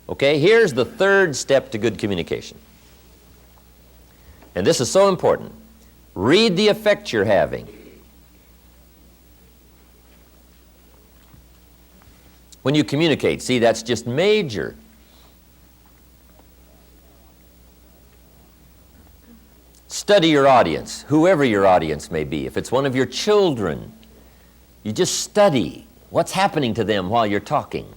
Okay, here's the third step to good communication. And this is so important. Read the effect you're having. When you communicate, see, that's just major. Study your audience, whoever your audience may be. If it's one of your children, you just study what's happening to them while you're talking.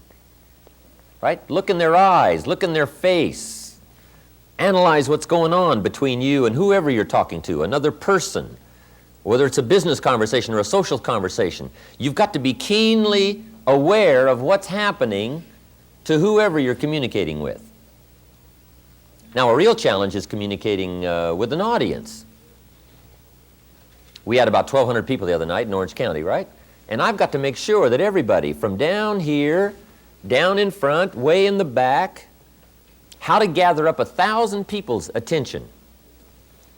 Right? Look in their eyes, look in their face. Analyze what's going on between you and whoever you're talking to, another person, whether it's a business conversation or a social conversation. You've got to be keenly aware of what's happening to whoever you're communicating with. Now, a real challenge is communicating with an audience. We had about 1,200 people the other night in Orange County, right? And I've got to make sure that everybody from down here, down in front, way in the back, how to gather up 1,000 people's attention,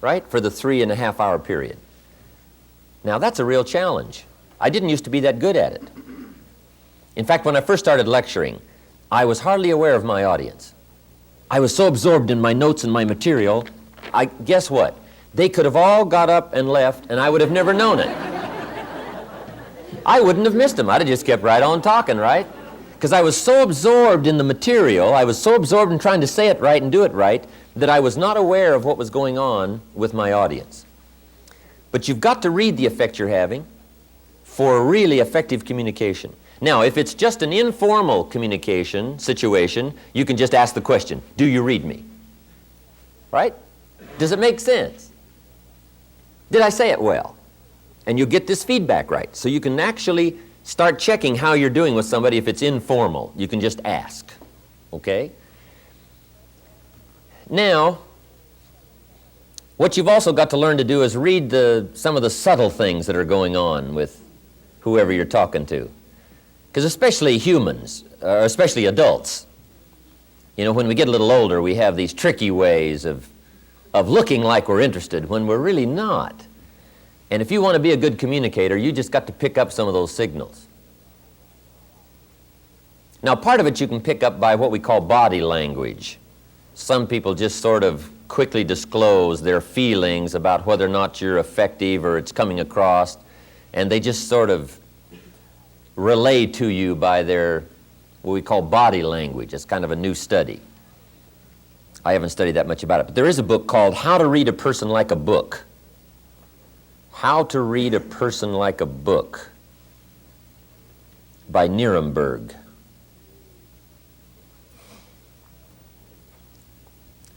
right, for the 3.5-hour period. Now, that's a real challenge. I didn't used to be that good at it. In fact, when I first started lecturing, I was hardly aware of my audience. I was so absorbed in my notes and my material, guess what? They could have all got up and left, and I would have never known it. I wouldn't have missed them. I'd have just kept right on talking, right? Because I was so absorbed in the material, I was so absorbed in trying to say it right and do it right, that I was not aware of what was going on with my audience. But you've got to read the effect you're having for a really effective communication. Now, if it's just an informal communication situation, you can just ask the question, do you read me? Right? Does it make sense? Did I say it well? And you get this feedback right. So you can actually start checking how you're doing with somebody if it's informal. You can just ask. Okay? Now, what you've also got to learn to do is read some of the subtle things that are going on with whoever you're talking to. Because especially humans, especially adults, you know, when we get a little older, we have these tricky ways of looking like we're interested when we're really not. And if you want to be a good communicator, you just got to pick up some of those signals. Now, part of it you can pick up by what we call body language. Some people just sort of quickly disclose their feelings about whether or not you're effective or it's coming across, and they just sort of relay to you by their, what we call body language. It's kind of a new study. I haven't studied that much about it, but there is a book called How to Read a Person Like a Book. How to Read a Person Like a Book by Nirenberg.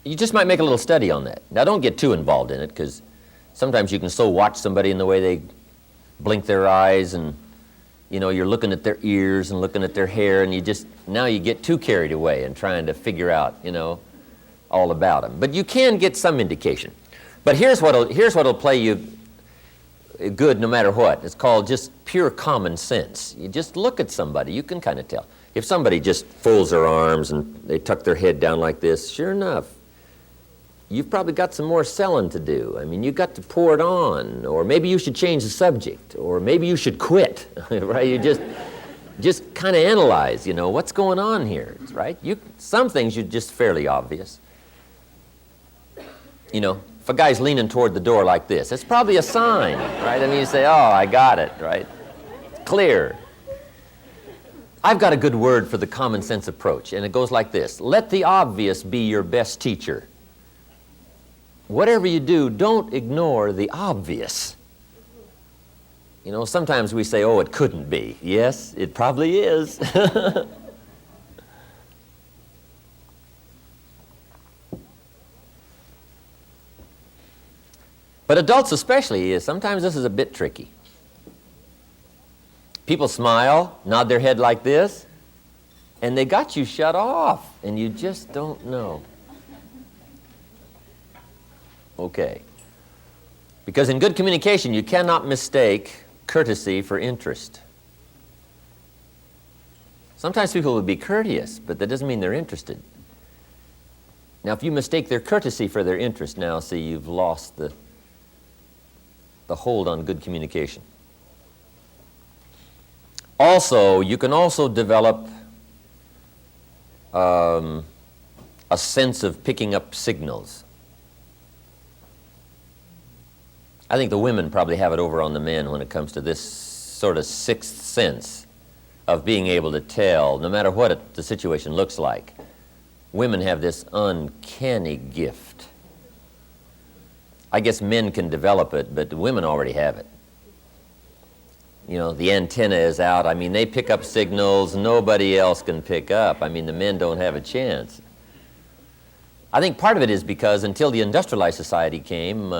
You just might make a little study on that. Now, don't get too involved in it, because sometimes you can so watch somebody in the way they blink their eyes, and you know, you're looking at their ears and looking at their hair, and now you get too carried away in trying to figure out, you know, all about them. But you can get some indication. But here's what'll play you good no matter what. It's called just pure common sense. You just look at somebody, you can kind of tell. If somebody just folds their arms and they tuck their head down like this, sure enough, you've probably got some more selling to do. I mean, you've got to pour it on, or maybe you should change the subject, or maybe you should quit, right? You just kind of analyze, you know, what's going on here, right? Some things are just fairly obvious. You know, if a guy's leaning toward the door like this, it's probably a sign, right? I mean, you say, oh, I got it, right? Clear. I've got a good word for the common sense approach, and it goes like this. Let the obvious be your best teacher. Whatever you do, don't ignore the obvious. You know, sometimes we say, oh, it couldn't be. Yes, it probably is. But adults especially, sometimes this is a bit tricky. People smile, nod their head like this, and they got you shut off, and you just don't know. Okay. Because in good communication, you cannot mistake courtesy for interest. Sometimes people will be courteous, but that doesn't mean they're interested. Now, if you mistake their courtesy for their interest, now, see, you've lost the hold on good communication. Also, you can also develop a sense of picking up signals. I think the women probably have it over on the men when it comes to this sort of sixth sense of being able to tell, no matter what the situation looks like. Women have this uncanny gift. I guess men can develop it, but women already have it. You know, the antenna is out. I mean, they pick up signals nobody else can pick up. I mean, the men don't have a chance. I think part of it is because until the industrialized society came,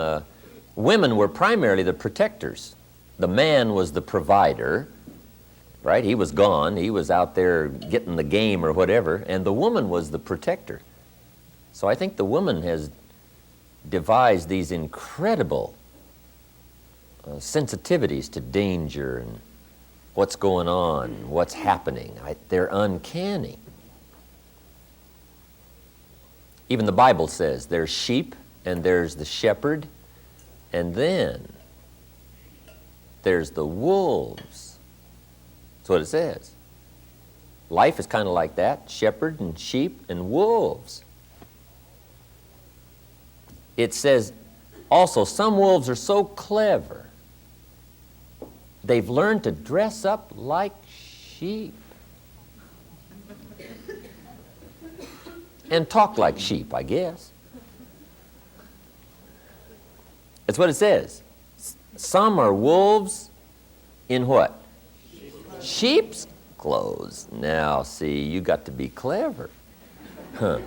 women were primarily the protectors. The man was the provider, right? He was gone. He was out there getting the game or whatever, and the woman was the protector. So I think the woman has devised these incredible sensitivities to danger and what's going on, what's happening. They're uncanny. Even the Bible says there's sheep and there's the shepherd, and then there's the wolves. That's what it says. Life is kind of like that, shepherd and sheep and wolves. It says also some wolves are so clever, they've learned to dress up like sheep and talk like sheep, I guess. That's what it says. Some are wolves in what? Sheep's clothes. Now, see, you got to be clever. Huh.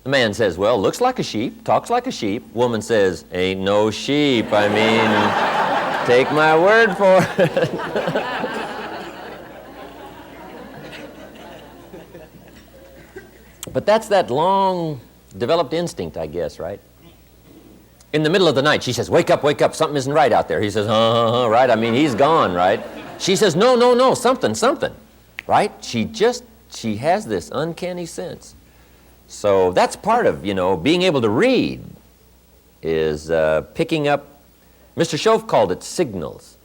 The man says, well, looks like a sheep, talks like a sheep. Woman says, ain't no sheep. I mean, take my word for it. But that's that long developed instinct, I guess, right? In the middle of the night, she says, wake up, something isn't right out there. He says, right? I mean, he's gone, right? She says, no, something, right? She has this uncanny sense. So that's part of, being able to read is picking up, Mr. Shoaff called it signals.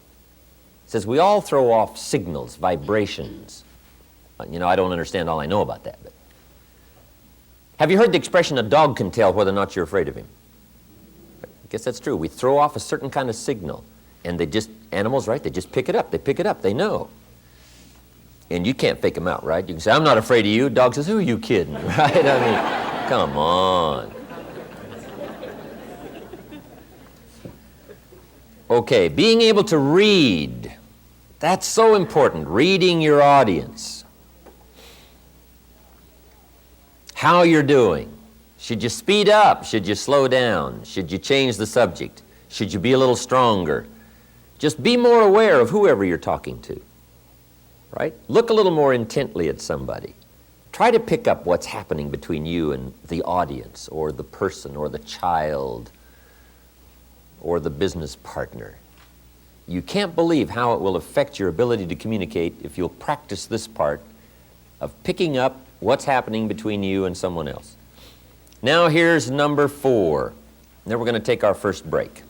He says we all throw off signals, vibrations. I don't understand all I know about that. But have you heard the expression, a dog can tell whether or not you're afraid of him? I guess that's true. We throw off a certain kind of signal, and animals, right, they just pick it up, they know. And you can't fake them out, right? You can say, I'm not afraid of you. Dog says, who are you kidding, right? I mean, come on. Okay, being able to read. That's so important, reading your audience. How you're doing. Should you speed up? Should you slow down? Should you change the subject? Should you be a little stronger? Just be more aware of whoever you're talking to. Right? Look a little more intently at somebody. Try to pick up what's happening between you and the audience or the person or the child or the business partner. You can't believe how it will affect your ability to communicate if you'll practice this part of picking up what's happening between you and someone else. Now here's number 4. Then we're going to take our first break.